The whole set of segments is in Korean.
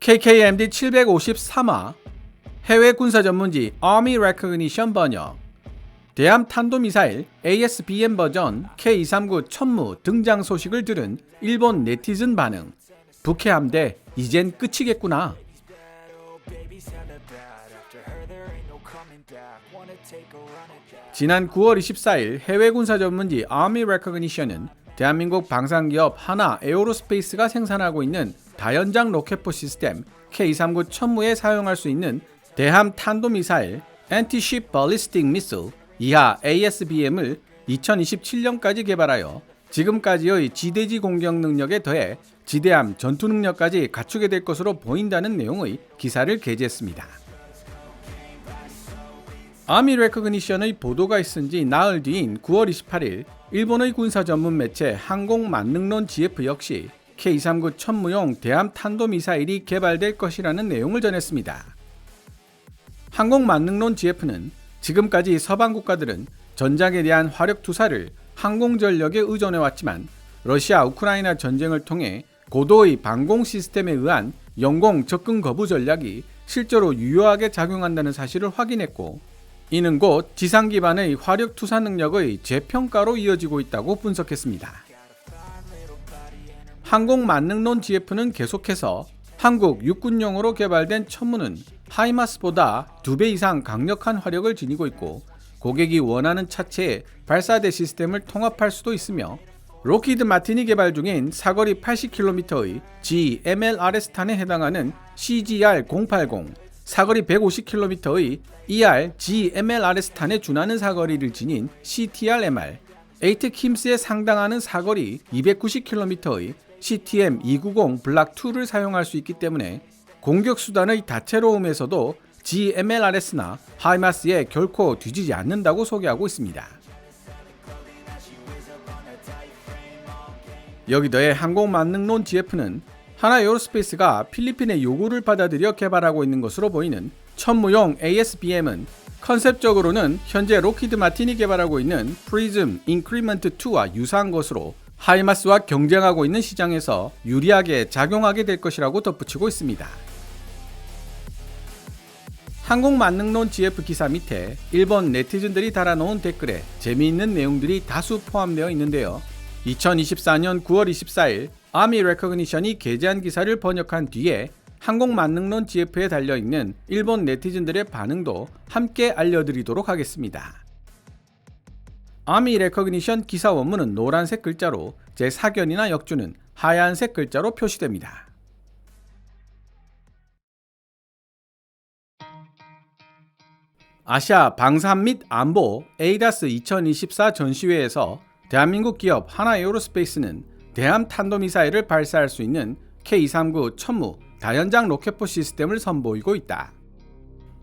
KKMD 753화 해외 군사 전문지 Army Recognition 번역 대함 탄도미사일 ASBM 버전 K239 천무 등장 소식을 들은 일본 네티즌 반응. 북해 함대 이젠 끝이겠구나. 지난 9월 24일 해외 군사 전문지 Army Recognition은 대한민국 방산기업 하나 에어로스페이스가 생산하고 있는 다연장 로켓포 시스템 K239 천무에 사용할 수 있는 대함 탄도미사일 Anti-Ship Ballistic Missile 이하 ASBM을 2027년까지 개발하여 지금까지의 지대지 공격 능력에 더해 지대함 전투 능력까지 갖추게 될 것으로 보인다는 내용의 기사를 게재했습니다. 아미 레커그니션의 보도가 있은 지 나흘 뒤인 9월 28일 일본의 군사 전문 매체 항공만능론 GF 역시 K239 천무용 대함 탄도미사일이 개발될 것이라는 내용을 전했습니다. 항공만능론 GF는 지금까지 서방 국가들은 전장에 대한 화력 투사를 항공전력에 의존해왔지만 러시아 우크라이나 전쟁을 통해 고도의 방공 시스템에 의한 영공 접근 거부 전략이 실제로 유효하게 작용한다는 사실을 확인했고, 이는 곧 지상 기반의 화력 투사 능력의 재평가로 이어지고 있다고 분석했습니다. 항공만능론 GF는 계속해서 한국 육군용으로 개발된 천무는 하이마스보다 2배 이상 강력한 화력을 지니고 있고 고객이 원하는 차체에 발사대 시스템을 통합할 수도 있으며 록히드 마틴이 개발 중인 사거리 80km의 GMLRS탄에 해당하는 CGR-080, 사거리 150km의 ER-GMLRS탄에 준하는 사거리를 지닌 CTR-MR, 에이트킴스에 상당하는 사거리 290km의 CTM-290 블락2를 사용할 수 있기 때문에 공격 수단의 다채로움에서도 GMLRS나 하이마스에 결코 뒤지지 않는다고 소개하고 있습니다. 여기 더해 항공만능론 GF는 하나 에어로스페이스가 필리핀의 요구를 받아들여 개발하고 있는 것으로 보이는 천무용 ASBM은 컨셉적으로는 현재 록히드 마틴이 개발하고 있는 프리즘 인크리먼트 2와 유사한 것으로 하이마스와 경쟁하고 있는 시장에서 유리하게 작용하게 될 것이라고 덧붙이고 있습니다. 항공만능론 GF 기사 밑에 일본 네티즌들이 달아놓은 댓글에 재미있는 내용들이 다수 포함되어 있는데요. 2024년 9월 24일 아미 레커그니션이 게재한 기사를 번역한 뒤에 항공만능론 GF에 달려있는 일본 네티즌들의 반응도 함께 알려드리도록 하겠습니다. 아미 레커그니션 기사 원문은 노란색 글자로 제4견이나 역주는 하얀색 글자로 표시됩니다. 아시아 방산 및 안보 에이다스 2024 전시회에서 대한민국 기업 하나 에어로스페이스는 대함 탄도미사일을 발사할 수 있는 K239 천무 다연장 로켓포 시스템을 선보이고 있다.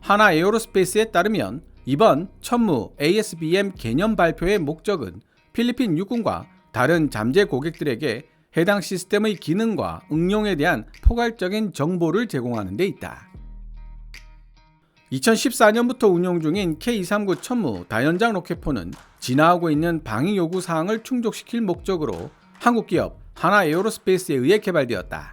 하나 에어로스페이스에 따르면 이번 천무 ASBM 개념 발표의 목적은 필리핀 육군과 다른 잠재 고객들에게 해당 시스템의 기능과 응용에 대한 포괄적인 정보를 제공하는 데 있다. 2014년부터 운용 중인 K239 천무 다연장 로켓포는 진화하고 있는 방위 요구 사항을 충족시킬 목적으로 한국 기업 하나 에어로스페이스에 의해 개발되었다.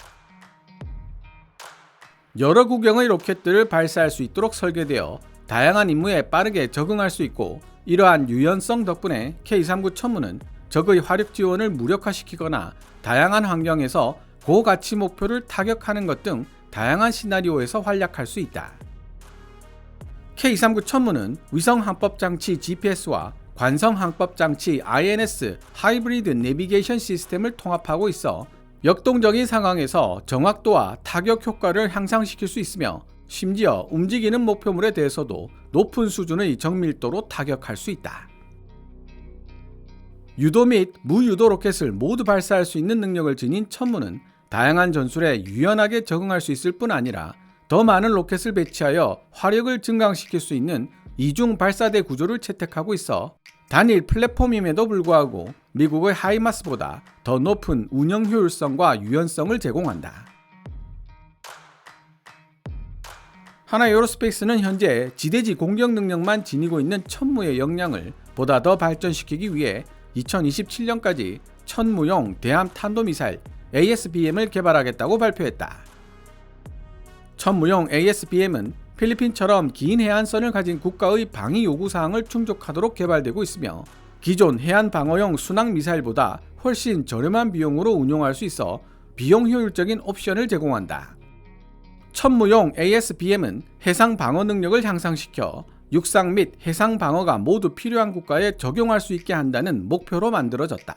여러 구경의 로켓들을 발사할 수 있도록 설계되어 다양한 임무에 빠르게 적응할 수 있고, 이러한 유연성 덕분에 K239 천무는 적의 화력 지원을 무력화시키거나 다양한 환경에서 고가치 목표를 타격하는 것 등 다양한 시나리오에서 활약할 수 있다. K239 천무는 위성 항법 장치 GPS와 관성 항법 장치 INS 하이브리드 내비게이션 시스템을 통합하고 있어 역동적인 상황에서 정확도와 타격 효과를 향상시킬 수 있으며, 심지어 움직이는 목표물에 대해서도 높은 수준의 정밀도로 타격할 수 있다. 유도 및 무유도 로켓을 모두 발사할 수 있는 능력을 지닌 천무는 다양한 전술에 유연하게 적응할 수 있을 뿐 아니라 더 많은 로켓을 배치하여 화력을 증강시킬 수 있는 이중 발사대 구조를 채택하고 있어 단일 플랫폼임에도 불구하고 미국의 하이마스보다 더 높은 운영 효율성과 유연성을 제공한다. 하나 에어로스페이스는 현재 지대지 공격 능력만 지니고 있는 천무의 역량을 보다 더 발전시키기 위해 2027년까지 천무용 대함 탄도미사일 ASBM을 개발하겠다고 발표했다. 천무용 ASBM은 필리핀처럼 긴 해안선을 가진 국가의 방위 요구사항을 충족하도록 개발되고 있으며 기존 해안 방어용 순항 미사일보다 훨씬 저렴한 비용으로 운용할 수 있어 비용 효율적인 옵션을 제공한다. 천무용 ASBM은 해상 방어 능력을 향상시켜 육상 및 해상 방어가 모두 필요한 국가에 적용할 수 있게 한다는 목표로 만들어졌다.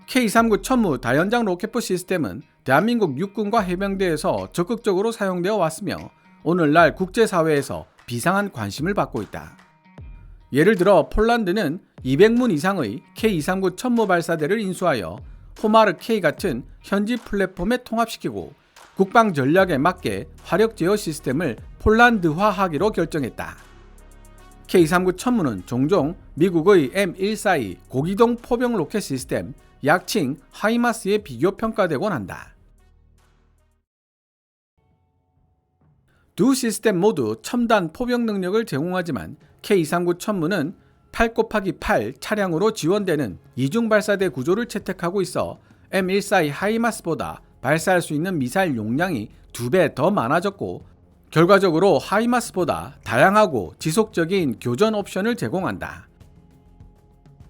K-29 천무 다연장 로켓포 시스템은 대한민국 육군과 해병대에서 적극적으로 사용되어 왔으며 오늘날 국제사회에서 비상한 관심을 받고 있다. 예를 들어 폴란드는 200문 이상의 K-29 천무 발사대를 인수하여 호마르 K 같은 현지 플랫폼에 통합시키고 국방 전략에 맞게 화력 제어 시스템을 폴란드화하기로 결정했다. K-29 천무는 종종 미국의 M142 고기동 포병 로켓 시스템 약칭 하이마스에 비교 평가되곤 한다. 두 시스템 모두 첨단 포병 능력을 제공하지만 K-29 천무는 8x8 차량으로 지원되는 이중 발사대 구조를 채택하고 있어 M142 하이마스보다 발사할 수 있는 미사일 용량이 2배 더 많아졌고 결과적으로 하이마스보다 다양하고 지속적인 교전 옵션을 제공한다.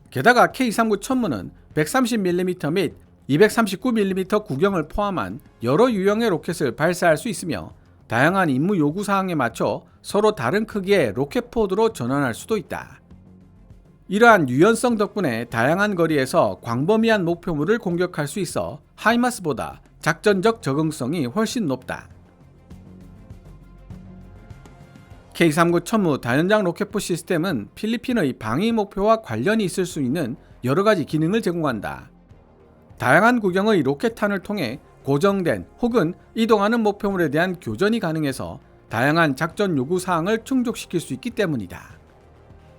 게다가 K-29 천무는 130mm 및 239mm 구경을 포함한 여러 유형의 로켓을 발사할 수 있으며 다양한 임무 요구사항에 맞춰 서로 다른 크기의 로켓포드로 전환할 수도 있다. 이러한 유연성 덕분에 다양한 거리에서 광범위한 목표물을 공격할 수 있어 하이마스보다 작전적 적응성이 훨씬 높다. K-29 천무 다연장 로켓포 시스템은 필리핀의 방위 목표와 관련이 있을 수 있는 여러가지 기능을 제공한다. 다양한 구경의 로켓탄을 통해 고정된 혹은 이동하는 목표물에 대한 교전이 가능해서 다양한 작전 요구사항을 충족시킬 수 있기 때문이다.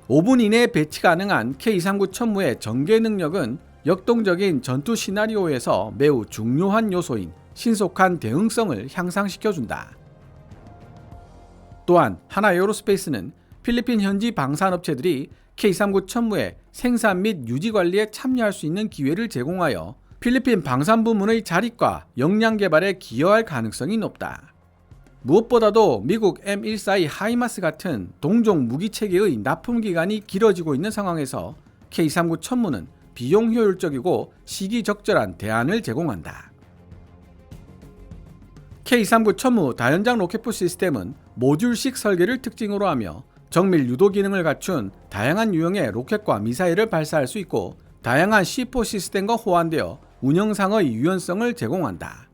5분 이내에 배치 가능한 K-29 천무의 전개 능력은 역동적인 전투 시나리오에서 매우 중요한 요소인 신속한 대응성을 향상시켜준다. 또한 하나에어로스페이스는 필리핀 현지 방산업체들이 K-29 천무의 생산 및 유지 관리에 참여할 수 있는 기회를 제공하여 필리핀 방산 부문의 자립과 역량 개발에 기여할 가능성이 높다. 무엇보다도 미국 M142 하이마스 같은 동종 무기 체계의 납품 기간이 길어지고 있는 상황에서 K-29 천무는 비용 효율적이고 시기적절한 대안을 제공한다. K-29 천무 다연장 로켓포 시스템은 모듈식 설계를 특징으로 하며 정밀 유도 기능을 갖춘 다양한 유형의 로켓과 미사일을 발사할 수 있고 다양한 C4 시스템과 호환되어 운영상의 유연성을 제공한다.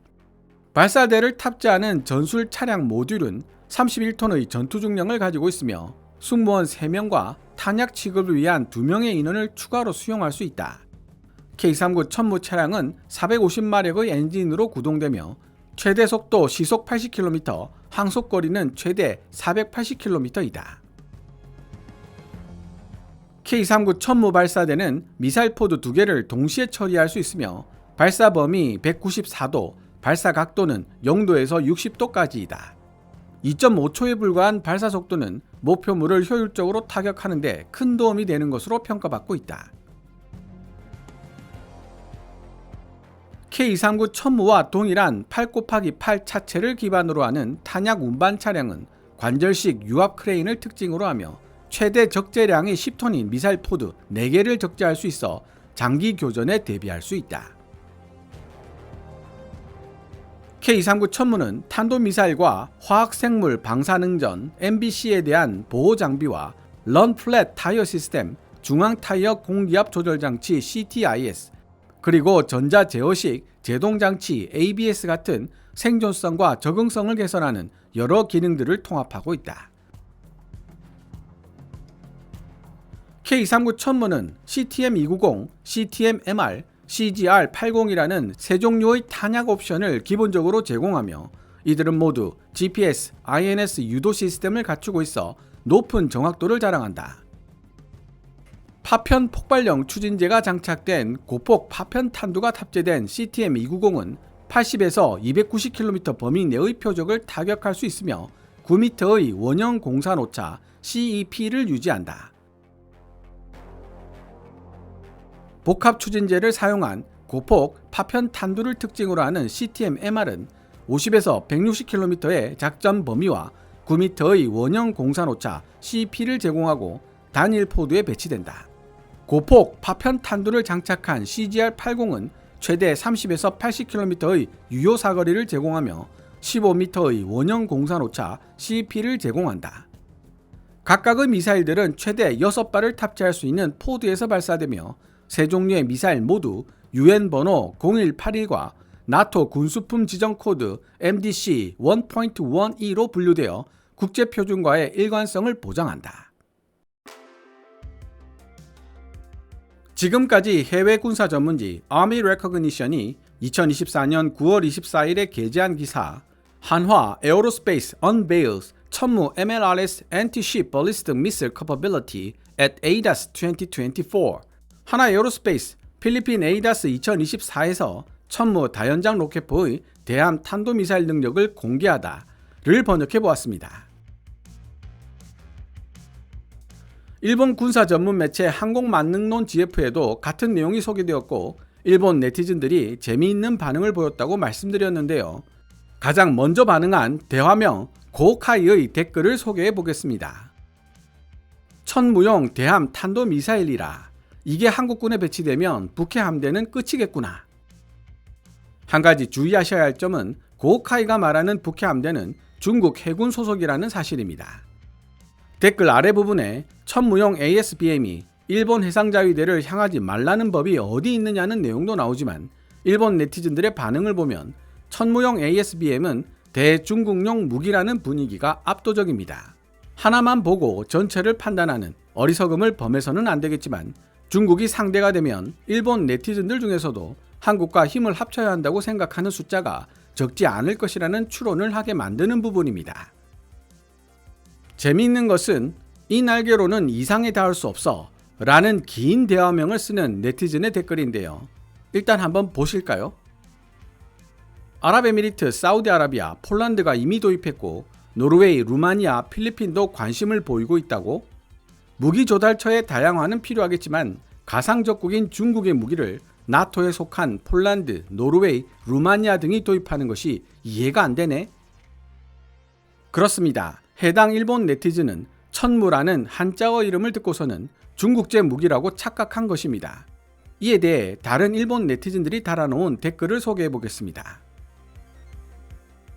발사대를 탑재하는 전술 차량 모듈은 31톤의 전투 중량을 가지고 있으며 승무원 3명과 탄약 취급을 위한 2명의 인원을 추가로 수용할 수 있다. K-29 천무 차량은 450마력의 엔진으로 구동되며 최대 속도 시속 80km, 항속거리는 최대 480km이다. K-29 천무 발사대는 미사일 포드 2개를 동시에 처리할 수 있으며 발사 범위 194도, 발사 각도는 0도에서 60도까지이다. 2.5초에 불과한 발사 속도는 목표물을 효율적으로 타격하는 데 큰 도움이 되는 것으로 평가받고 있다. K-29 천무와 동일한 8x8 차체를 기반으로 하는 탄약 운반 차량은 관절식 유압 크레인을 특징으로 하며 최대 적재량이 10톤인 미사일 포드 4개를 적재할 수 있어 장기 교전에 대비할 수 있다. K-29 천무는 탄도미사일과 화학생물 방사능전 MBC에 대한 보호 장비와 런 플랫 타이어 시스템, 중앙 타이어 공기압 조절 장치 CTIS, 그리고 전자 제어식 제동 장치 ABS 같은 생존성과 적응성을 개선하는 여러 기능들을 통합하고 있다. K-29 천무는 CTM-290, CTM-MR, CGR-80이라는 세 종류의 탄약 옵션을 기본적으로 제공하며 이들은 모두 GPS, INS 유도 시스템을 갖추고 있어 높은 정확도를 자랑한다. 파편 폭발형 추진제가 장착된 고폭 파편 탄두가 탑재된 CTM-290은 80에서 290km 범위 내의 표적을 타격할 수 있으며 9m의 원형 공산 오차 CEP를 유지한다. 복합 추진제를 사용한 고폭 파편 탄두를 특징으로 하는 CTM-MR은 50에서 160km의 작전 범위와 9m의 원형 공산오차 CP를 제공하고 단일 포드에 배치된다. 고폭 파편 탄두를 장착한 CGR-80은 최대 30에서 80km의 유효 사거리를 제공하며 15m의 원형 공산오차 CP를 제공한다. 각각의 미사일들은 최대 6발을 탑재할 수 있는 포드에서 발사되며 세 종류의 미사일 모두 UN 번호 0181과 나토 군수품 지정 코드 MDC 1.12로 분류되어 국제표준과의 일관성을 보장한다. 지금까지 해외 군사 전문지 Army Recognition이 2024년 9월 24일에 게재한 기사 한화 Aerospace Unveils 천무 MLRS Anti-Ship Ballistic Missile Capability at ADAS 2024 한화 에어로스페이스 필리핀 ADAS 2024에서 천무 다연장 로켓포의 대함 탄도미사일 능력을 공개하다를 번역해 보았습니다. 일본 군사 전문 매체 항공만능론 GF에도 같은 내용이 소개되었고 일본 네티즌들이 재미있는 반응을 보였다고 말씀드렸는데요. 가장 먼저 반응한 대화명 고카이의 댓글을 소개해 보겠습니다. 천무용 대함 탄도미사일이라. 이게 한국군에 배치되면 북해 함대는 끝이겠구나. 한 가지 주의하셔야 할 점은 고카이가 말하는 북해 함대는 중국 해군 소속이라는 사실입니다. 댓글 아래 부분에 천무용 ASBM이 일본 해상자위대를 향하지 말라는 법이 어디 있느냐는 내용도 나오지만 일본 네티즌들의 반응을 보면 천무용 ASBM은 대중국용 무기라는 분위기가 압도적입니다. 하나만 보고 전체를 판단하는 어리석음을 범해서는 안 되겠지만 중국이 상대가 되면 일본 네티즌들 중에서도 한국과 힘을 합쳐야 한다고 생각하는 숫자가 적지 않을 것이라는 추론을 하게 만드는 부분입니다. 재미있는 것은 이 날개로는 이상에 닿을 수 없어 라는 긴 대화명을 쓰는 네티즌의 댓글인데요. 일단 한번 보실까요? 아랍에미리트, 사우디아라비아, 폴란드가 이미 도입했고 노르웨이, 루마니아, 필리핀도 관심을 보이고 있다고? 무기 조달처의 다양화는 필요하겠지만 가상적국인 중국의 무기를 나토에 속한 폴란드, 노르웨이, 루마니아 등이 도입하는 것이 이해가 안 되네? 그렇습니다. 해당 일본 네티즌은 천무라는 한자어 이름을 듣고서는 중국제 무기라고 착각한 것입니다. 이에 대해 다른 일본 네티즌들이 달아놓은 댓글을 소개해 보겠습니다.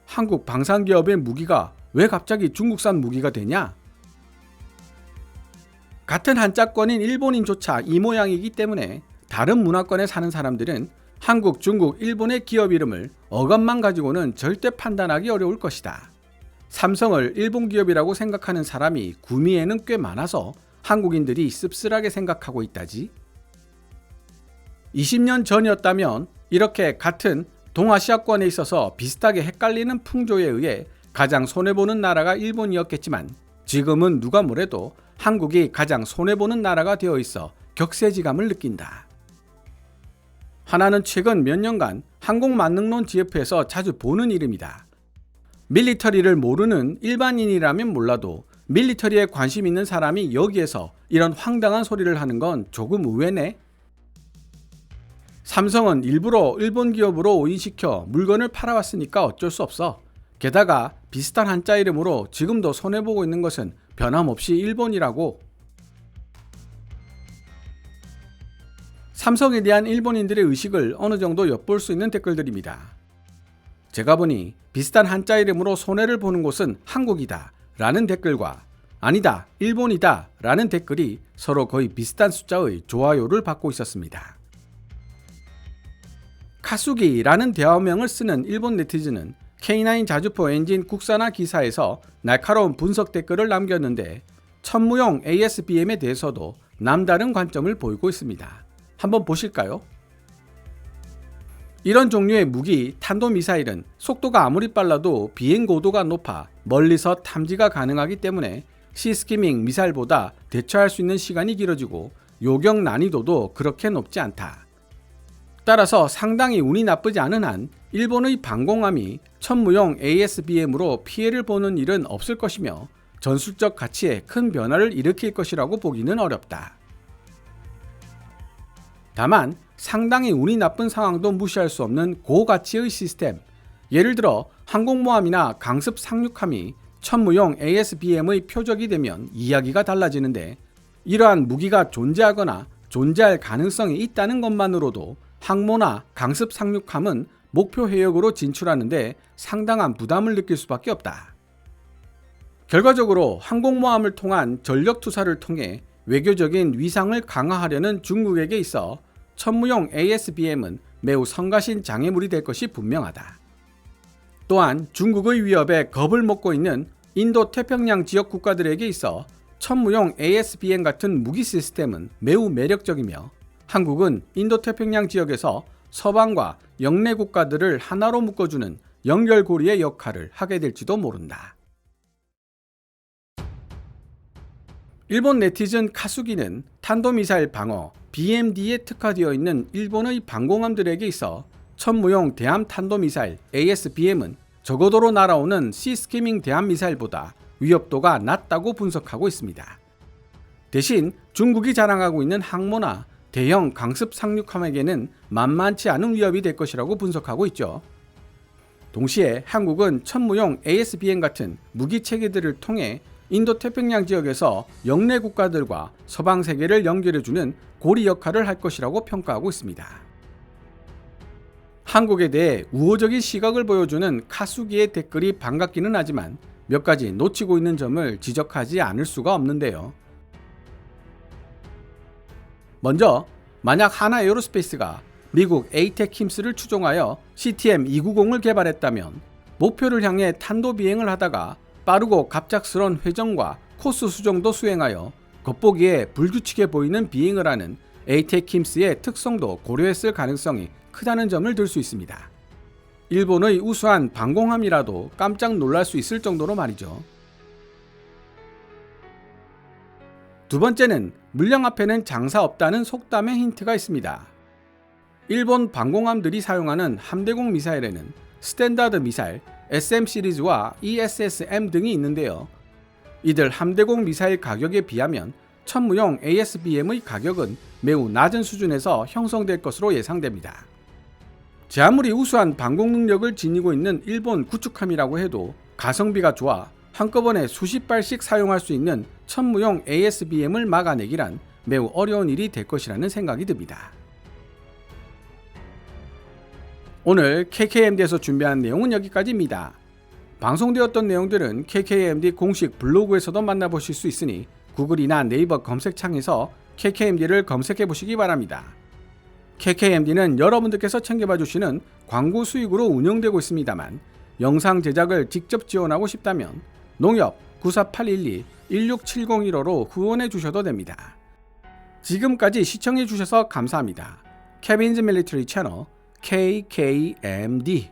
한국 방산기업의 무기가 왜 갑자기 중국산 무기가 되냐? 같은 한자권인 일본인조차 이 모양이기 때문에 다른 문화권에 사는 사람들은 한국, 중국, 일본의 기업 이름을 어감만 가지고는 절대 판단하기 어려울 것이다. 삼성을 일본 기업이라고 생각하는 사람이 구미에는 꽤 많아서 한국인들이 씁쓸하게 생각하고 있다지. 20년 전이었다면 이렇게 같은 동아시아권에 있어서 비슷하게 헷갈리는 풍조에 의해 가장 손해보는 나라가 일본이었겠지만 지금은 누가 뭐래도 한국이 가장 손해보는 나라가 되어 있어 격세지감을 느낀다. 하나는 최근 몇 년간 항공만능론 GF에서 자주 보는 이름이다. 밀리터리를 모르는 일반인이라면 몰라도 밀리터리에 관심 있는 사람이 여기에서 이런 황당한 소리를 하는 건 조금 의외네. 삼성은 일부러 일본 기업으로 오인시켜 물건을 팔아왔으니까 어쩔 수 없어. 게다가 비슷한 한자 이름으로 지금도 손해보고 있는 것은 변함없이 일본이라고. 삼성에 대한 일본인들의 의식을 어느 정도 엿볼 수 있는 댓글들입니다. 제가 보니 비슷한 한자 이름으로 손해를 보는 곳은 한국이다 라는 댓글과 아니다 일본이다 라는 댓글이 서로 거의 비슷한 숫자의 좋아요를 받고 있었습니다. 카수기라는 대화명을 쓰는 일본 네티즌은 K9 자주포 엔진 국산화 기사에서 날카로운 분석 댓글을 남겼는데 천무용 ASBM에 대해서도 남다른 관점을 보이고 있습니다. 한번 보실까요? 이런 종류의 무기, 탄도미사일은 속도가 아무리 빨라도 비행 고도가 높아 멀리서 탐지가 가능하기 때문에 시스키밍 미사일보다 대처할 수 있는 시간이 길어지고 요격 난이도도 그렇게 높지 않다. 따라서 상당히 운이 나쁘지 않은 한 일본의 방공함이 천무용 ASBM으로 피해를 보는 일은 없을 것이며 전술적 가치에 큰 변화를 일으킬 것이라고 보기는 어렵다. 다만 상당히 운이 나쁜 상황도 무시할 수 없는 고가치의 시스템. 예를 들어 항공모함이나 강습 상륙함이 천무용 ASBM의 표적이 되면 이야기가 달라지는데, 이러한 무기가 존재하거나 존재할 가능성이 있다는 것만으로도 항모나 강습 상륙함은 목표 해역으로 진출하는데 상당한 부담을 느낄 수밖에 없다. 결과적으로 항공모함을 통한 전력 투사를 통해 외교적인 위상을 강화하려는 중국에게 있어 천무용 ASBM은 매우 성가신 장애물이 될 것이 분명하다. 또한 중국의 위협에 겁을 먹고 있는 인도 태평양 지역 국가들에게 있어 천무용 ASBM 같은 무기 시스템은 매우 매력적이며, 한국은 인도 태평양 지역에서 서방과 영내 국가들을 하나로 묶어주는 연결고리의 역할을 하게 될지도 모른다. 일본 네티즌 카수기는 탄도미사일 방어 BMD에 특화되어 있는 일본의 방공함들에게 있어 천무용 대함 탄도미사일 ASBM은 저고도로 날아오는 시스키밍 대함미사일보다 위협도가 낮다고 분석하고 있습니다. 대신 중국이 자랑하고 있는 항모나 대형 강습 상륙함에게는 만만치 않은 위협이 될 것이라고 분석하고 있죠. 동시에 한국은 천무용 ASBM 같은 무기 체계들을 통해 인도 태평양 지역에서 영내 국가들과 서방 세계를 연결해주는 고리 역할을 할 것이라고 평가하고 있습니다. 한국에 대해 우호적인 시각을 보여주는 카수기의 댓글이 반갑기는 하지만 몇 가지 놓치고 있는 점을 지적하지 않을 수가 없는데요. 먼저 만약 하나에어로스페이스가 미국 에이텍힘스를 추종하여 CTM-290을 개발했다면 목표를 향해 탄도 비행을 하다가 빠르고 갑작스런 회전과 코스 수정도 수행하여 겉보기에 불규칙해 보이는 비행을 하는 에이텍힘스의 특성도 고려했을 가능성이 크다는 점을 들 수 있습니다. 일본의 우수한 방공함이라도 깜짝 놀랄 수 있을 정도로 말이죠. 두 번째는 물량 앞에는 장사 없다는 속담의 힌트가 있습니다. 일본 방공함들이 사용하는 함대공 미사일에는 스탠다드 미사일, SM 시리즈와 ESSM 등이 있는데요. 이들 함대공 미사일 가격에 비하면 천무용 ASBM의 가격은 매우 낮은 수준에서 형성될 것으로 예상됩니다. 제 아무리 우수한 방공 능력을 지니고 있는 일본 구축함이라고 해도 가성비가 좋아 한꺼번에 수십 발씩 사용할 수 있는 천무용 ASBM을 막아내기란 매우 어려운 일이 될 것이라는 생각이 듭니다. 오늘 KKMD에서 준비한 내용은 여기까지입니다. 방송되었던 내용들은 KKMD 공식 블로그에서도 만나보실 수 있으니 구글이나 네이버 검색창에서 KKMD를 검색해 보시기 바랍니다. KKMD는 여러분들께서 챙겨봐 주시는 광고 수익으로 운영되고 있습니다만, 영상 제작을 직접 지원하고 싶다면 농협 948112-16701호로 후원해 주셔도 됩니다. 지금까지 시청해 주셔서 감사합니다. 케빈즈 밀리터리 채널 KKMD